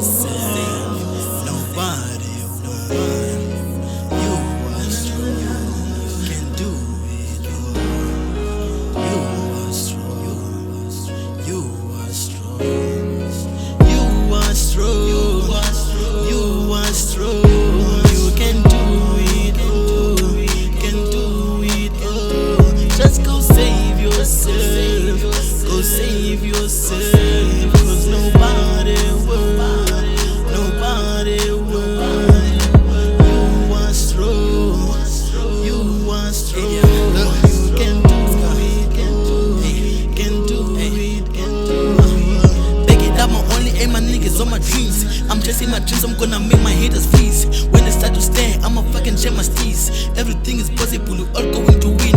yourself. Nobody won. You are strong, can do it all. You are strong, you are strong, you are strong, you are strong. You can do it all, can do it all. Just go save yourself, go save yourself, 'cause nobody will, nobody will. You are strong, you are strong. You can do it, can do it, can do it. Back it up, my only aim, my niggas on my dreams. I'm chasing my dreams, I'm gonna make my haters freeze. When they start to stare, I'ma fucking share my steez. Everything is possible, we all going to win.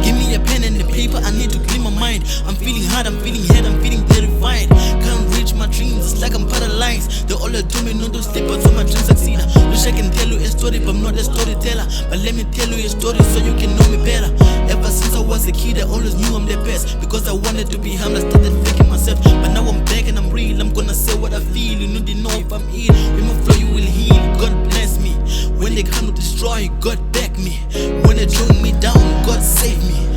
Give me a pen and a paper, I need to clean my mind. I'm feeling hard, I'm feeling head, I'm feeling terrified. Can't reach my dreams, it's like I'm paralyzed. They all do me, no to sleep, but so my dreams succeed. Wish I can tell you a story, but I'm not a storyteller. But let me tell you a story so you can know me better. Ever since I was a kid, I always knew I'm the best. Because I wanted to be humble, I started faking myself. But now I'm back and I'm real, I'm gonna say what I feel. You need to know if I'm ill, with my flow you will heal. God bless me. When they come to destroy, God back me. When they throw me down, God save me.